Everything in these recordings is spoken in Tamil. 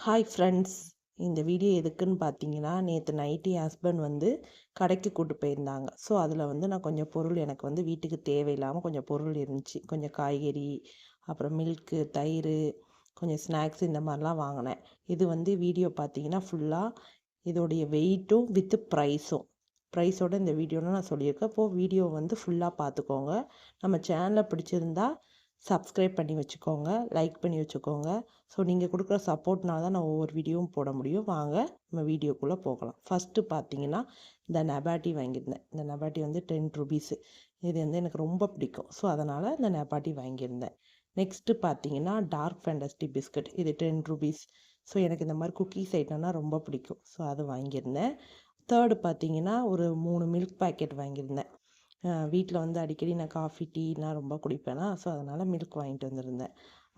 Hi friends. இந்த வீடியோ எதுக்குன்னு பார்த்தீங்கன்னா, நேற்று நைட்டு என் ஹஸ்பண்ட் வந்து கடைக்கு கூட்டு போயிருந்தாங்க. ஸோ அதில் வந்து நான் கொஞ்சம் பொருள் எனக்கு வந்து வீட்டுக்கு தேவையில்லாமல் கொஞ்சம் பொருள் இருந்துச்சு. கொஞ்சம் காய்கறி, அப்புறம் மில்க்கு, தயிர், கொஞ்சம் ஸ்நாக்ஸ் இந்த மாதிரிலாம் வாங்கினேன். இது வந்து வீடியோ பார்த்தீங்கன்னா ஃபுல்லாக இதோடைய வெயிட்டும் வித் ப்ரைஸோட இந்த வீடியோவில் நான் சொல்லியிருக்கேன். இப்போது வீடியோ வந்து ஃபுல்லாக பார்த்துக்கோங்க. நம்ம சேனலை பிடிச்சிருந்தா சப்ஸ்கிரைப் பண்ணி வச்சுக்கோங்க, லைக் பண்ணி வச்சுக்கோங்க. ஸோ நீங்கள் கொடுக்குற சப்போர்ட்னால தான் நான் ஒவ்வொரு வீடியோவும் போட முடியும். வாங்க நம்ம வீடியோக்குள்ளே போகலாம். ஃபஸ்ட்டு பார்த்தீங்கன்னா இந்த நபாட்டி வாங்கியிருந்தேன். இந்த நபாட்டி வந்து 10 ருபீஸு. இது வந்து எனக்கு ரொம்ப பிடிக்கும். ஸோ அதனால் இந்த நபாட்டி வாங்கியிருந்தேன். நெக்ஸ்ட்டு பார்த்தீங்கன்னா டார்க் ஃபேண்டஸ்டி பிஸ்கட். இது 10 ருபீஸ். ஸோ எனக்கு இந்த மாதிரி குக்கீஸ் ஐட்டம்னா ரொம்ப பிடிக்கும். ஸோ அது வாங்கியிருந்தேன். தேர்டு பார்த்தீங்கன்னா ஒரு 3 மில்க் பேக்கெட் வாங்கியிருந்தேன். வீட்டில் வந்து அடிக்கடி நான் காஃபி, டீலாம் ரொம்ப குடிப்பேனா, ஸோ அதனால் மில்க் வாங்கிட்டு வந்திருந்தேன்.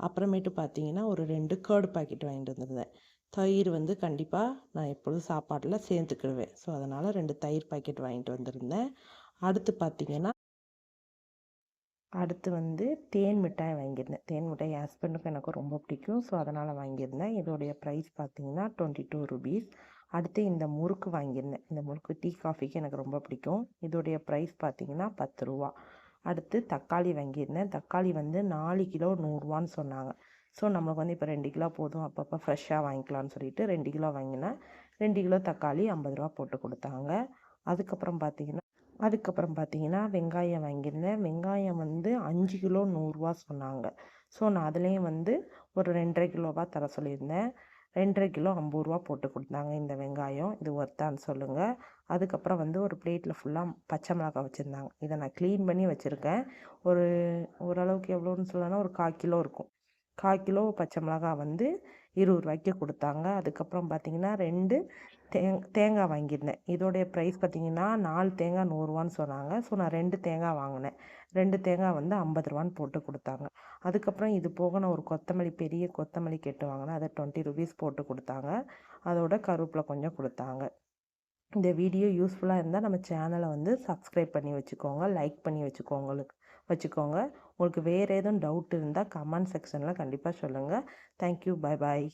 அப்புறமேட்டு பார்த்தீங்கன்னா ஒரு 2 கர்டு பாக்கெட் வாங்கிட்டு வந்திருந்தேன். தயிர் வந்து கண்டிப்பாக நான் எப்பொழுதும் சாப்பாட்டில் சேர்த்துக்கிடுவேன். ஸோ அதனால் 2 தயிர் பாக்கெட் வாங்கிட்டு வந்திருந்தேன். அடுத்து வந்து தேன் மிட்டாய் வாங்கியிருந்தேன். தேன் மிட்டாய் என் ஹஸ்பண்டுக்கும் எனக்கும் ரொம்ப பிடிக்கும். ஸோ அதனால் வாங்கியிருந்தேன். இதோடைய ப்ரைஸ் பார்த்தீங்கன்னா 22 ருபீஸ். அடுத்து இந்த முறுக்கு வாங்கியிருந்தேன். இந்த முறுக்கு டீ காஃபிக்கு எனக்கு ரொம்ப பிடிக்கும். இதோடைய ப்ரைஸ் பார்த்தீங்கன்னா 10 ரூபா. அடுத்து தக்காளி வாங்கியிருந்தேன். தக்காளி வந்து 4 கிலோ 100 சொன்னாங்க. ஸோ நம்மளுக்கு வந்து இப்போ 2 கிலோ போதும், அப்பப்போ ஃப்ரெஷ்ஷாக வாங்கிக்கலாம்னு சொல்லிட்டு 2 கிலோ வாங்கினேன். 2 கிலோ தக்காளி 50 ரூபா போட்டு கொடுத்தாங்க. அதுக்கப்புறம் பார்த்தீங்கன்னா வெங்காயம் வாங்கியிருந்தேன். வெங்காயம் வந்து 5 கிலோ 100 சொன்னாங்க. ஸோ நான் அதுலேயும் வந்து ஒரு 2.5 கிலோவாக தர சொல்லியிருந்தேன். 2.5 கிலோ 50 ரூபா போட்டு கொடுத்தாங்க இந்த வெங்காயம். இது ஒர்த்தான்னு சொல்லுங்கள். அதுக்கப்புறம் வந்து ஒரு பிளேட்டில் ஃபுல்லாக பச்சை மிளகாய் வச்சுருந்தாங்க. இதை நான் க்ளீன் பண்ணி வச்சுருக்கேன். ஒரு ஓரளவுக்கு எவ்வளோன்னு சொல்லலாம்னா ஒரு 1/4 கிலோ இருக்கும். 1/4 கிலோ பச்சை மிளகாய் வந்து 20 ரூபாய்க்கு கொடுத்தாங்க. அதுக்கப்புறம் பார்த்தீங்கன்னா 2 தேங்காய் வாங்கியிருந்தேன். இதோடைய ப்ரைஸ் பார்த்தீங்கன்னா 4 தேங்காய் 100 சொன்னாங்க. ஸோ நான் 2 தேங்காய் வாங்கினேன். 2 தேங்காய் வந்து 50 ரூபான்னு போட்டு கொடுத்தாங்க. அதுக்கப்புறம் இது போக நான் ஒரு பெரிய கொத்தமல்லி கெட்டு வாங்கினேன். அதை 20 ருபீஸ் போட்டு கொடுத்தாங்க. அதோட கருவேப்பிலை கொஞ்சம் கொடுத்தாங்க. இந்த வீடியோ யூஸ்ஃபுல்லாக இருந்தால் நம்ம சேனலை வந்து சப்ஸ்கிரைப் பண்ணி வச்சுக்கோங்க, லைக் பண்ணி வச்சுக்கோங்க. உங்களுக்கு வேறு எதுவும் டவுட் இருந்தால் கமெண்ட் செக்ஷனில் கண்டிப்பாக சொல்லுங்கள். தேங்க்யூ. Bye bye.